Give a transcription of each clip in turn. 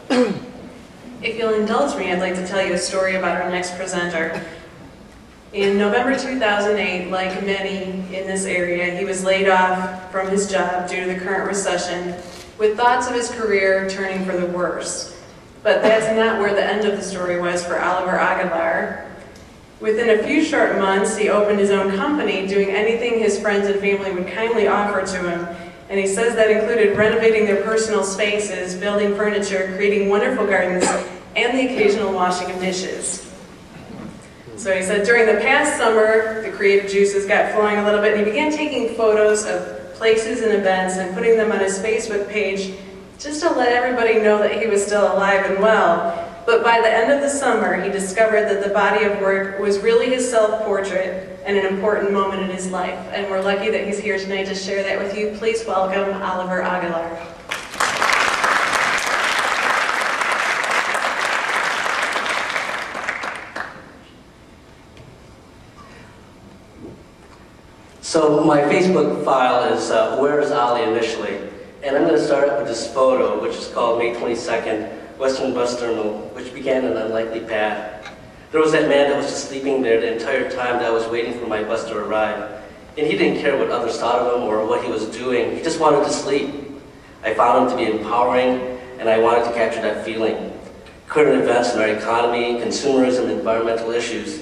If you'll indulge me, I'd like to tell you a story about our next presenter. In November 2008, like many in this area, he was laid off from his job due to the current recession, with thoughts of his career turning for the worse. But that's not where the end of the story was for Oliver Aguilar. Within a few short months, he opened his own company, doing anything his friends and family would kindly offer to him. And he says that included renovating their personal spaces, building furniture, creating wonderful gardens, and the occasional washing of dishes. So he said during the past summer, the creative juices got flowing a little bit, and he began taking photos of places and events and putting them on his Facebook page just to let everybody know that he was still alive and well. But by the end of the summer, he discovered that the body of work was really his self-portrait and an important moment in his life. And we're lucky that he's here tonight to share that with you. Please welcome Oliver Aguilar. So my Facebook file is Where's Ollie initially? And I'm going to start with this photo, which is called May 22nd, Western Bus Terminal, which began an unlikely path. There was that man that was just sleeping there the entire time that I was waiting for my bus to arrive. And he didn't care what others thought of him or what he was doing. He just wanted to sleep. I found him to be empowering, and I wanted to capture that feeling. Current events in our economy, consumerism, and environmental issues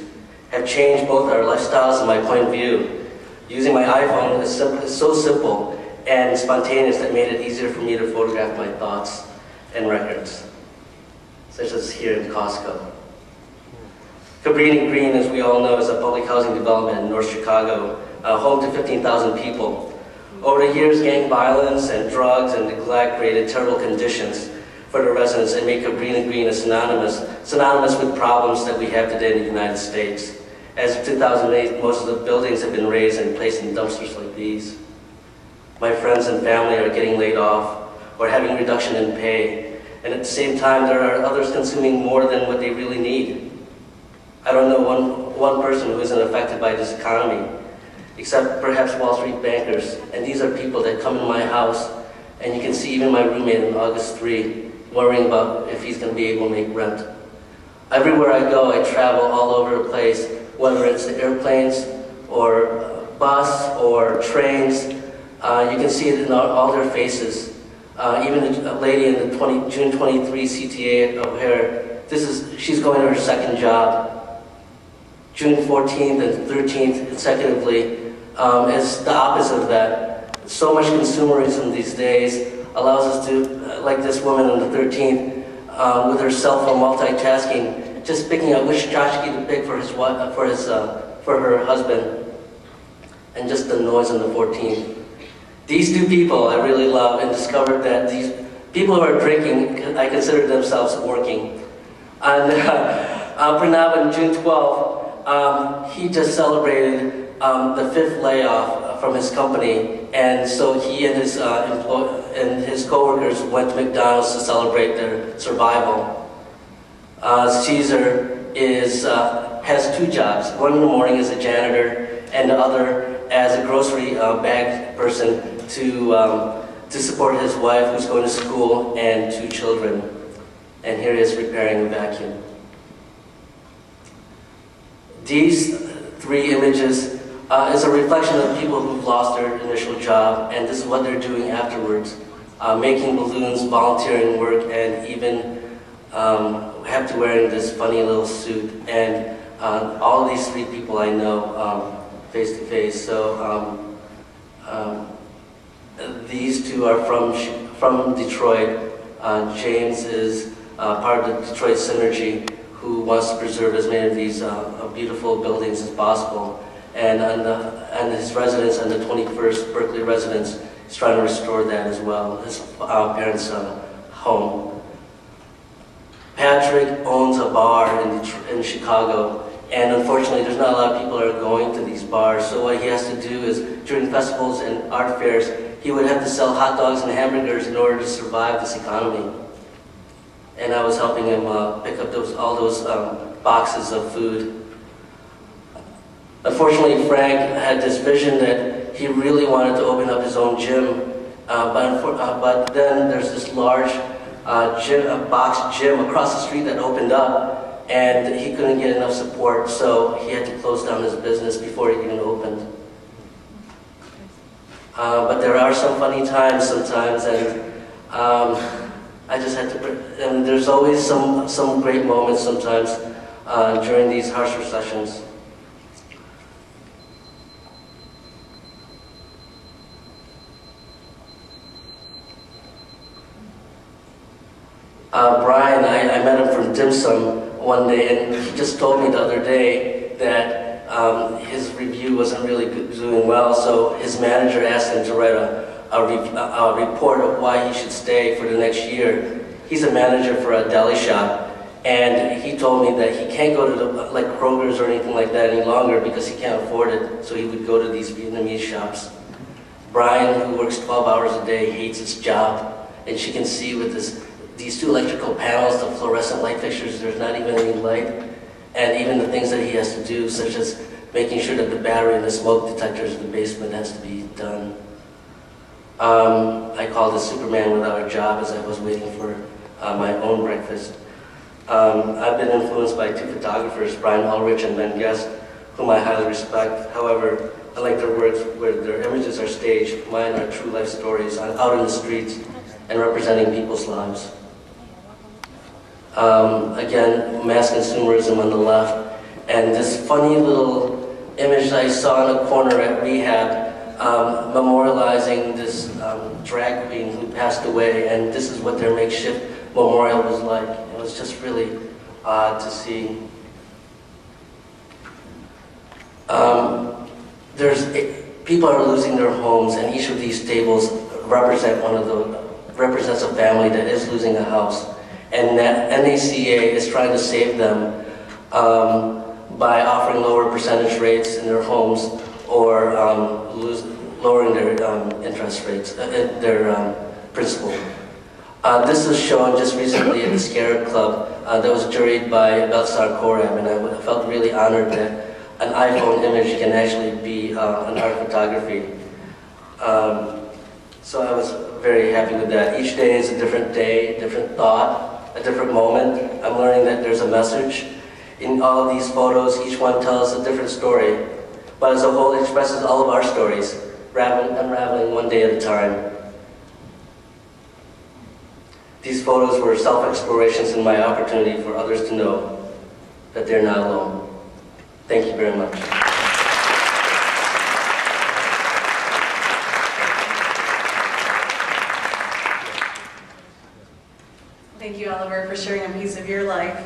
have changed both our lifestyles and my point of view. Using my iPhone is so simple and spontaneous that made it easier for me to photograph my thoughts and records, such as here in Costco. Cabrini Green, as we all know, is a public housing development in North Chicago, home to 15,000 people. Over the years, gang violence and drugs and neglect created terrible conditions for the residents and make Cabrini Green synonymous with problems that we have today in the United States. As of 2008, most of the buildings have been razed and placed in dumpsters like these. My friends and family are getting laid off or having reduction in pay. And at the same time, there are others consuming more than what they really need. I don't know one person who isn't affected by this economy, except perhaps Wall Street bankers. And these are people that come in my house, and you can see even my roommate on August 3, worrying about if he's going to be able to make rent. Everywhere I go, I travel all over the place, whether it's the airplanes or bus or trains. You can see it in all their faces. Even a lady in the June 23 CTA at O'Hare, she's going to her second job. June 14th and 13th consecutively is the opposite of that. So much consumerism these days allows us to, like this woman on the 13th, with her cell phone multitasking, just picking out which tchotchke to pick for her husband, and just the noise on the 14th. These two people I really love, and discovered that these people who are drinking, I consider themselves working. And Pranav on June 12th, he just celebrated the 5th layoff from his company, and so he and his coworkers went to McDonald's to celebrate their survival. Caesar has 2 jobs. One in the morning as a janitor, and the other as a grocery bag person to support his wife who's going to school and 2 children. And here he is repairing a vacuum. These 3 images is a reflection of people who've lost their initial job, and this is what they're doing afterwards. Making balloons, volunteering work, and even have to wearing this funny little suit. And all of these 3 people I know face to face. So these 2 are from Detroit. James is part of the Detroit Synergy, who wants to preserve as many of these beautiful buildings as possible. And his residence on the 21st Berkeley residence is trying to restore that as well, his parents' home. Patrick owns a bar in Chicago, and unfortunately there's not a lot of people that are going to these bars, so what he has to do is, during festivals and art fairs, he would have to sell hot dogs and hamburgers in order to survive this economy. And I was helping him pick up all those boxes of food. Unfortunately, Frank had this vision that he really wanted to open up his own gym, but then there's this large a box gym across the street that opened up, and he couldn't get enough support, so he had to close down his business before it even opened. But there are some funny times sometimes, and I just had to, and there's always some great moments sometimes during these harsh recessions. Brian, I met him from dim sum one day, and he just told me the other day that his review wasn't really doing well, so his manager asked him to write a report of why he should stay for the next year. He's a manager for a deli shop, and he told me that he can't go to like Kroger's or anything like that any longer because he can't afford it, so he would go to these Vietnamese shops. Brian, who works 12 hours a day, hates his job, and she can see with these two electrical panels, the fluorescent light fixtures, there's not even any light. And even the things that he has to do, such as making sure that the battery and the smoke detectors in the basement has to be done. I called it Superman without a job as I was waiting for my own breakfast. I've been influenced by two photographers, Brian Ulrich and Ben Guest, whom I highly respect. However, I like their works where their images are staged. Mine are true life stories out in the streets and representing people's lives. Again, mass consumerism on the left, and this funny little image I saw in a corner at rehab, memorializing this drag queen who passed away, and this is what their makeshift memorial was like. It was just really odd to see. People are losing their homes, and each of these tables represents a family that is losing a house. And that NACA is trying to save them by offering lower percentage rates in their homes or lowering their interest rates, their principal. This was shown just recently at the Scarab Club that was juried by Belsar Korab, and I felt really honored that an iPhone image can actually be an art photography. So I was very happy with that. Each day is a different day, different thought, a different moment. I'm learning that there's a message. In all of these photos, each one tells a different story, but as a whole it expresses all of our stories, unraveling one day at a time. These photos were self-explorations and my opportunity for others to know that they're not alone. Thank you very much. Thank you, Oliver, for sharing a piece of your life.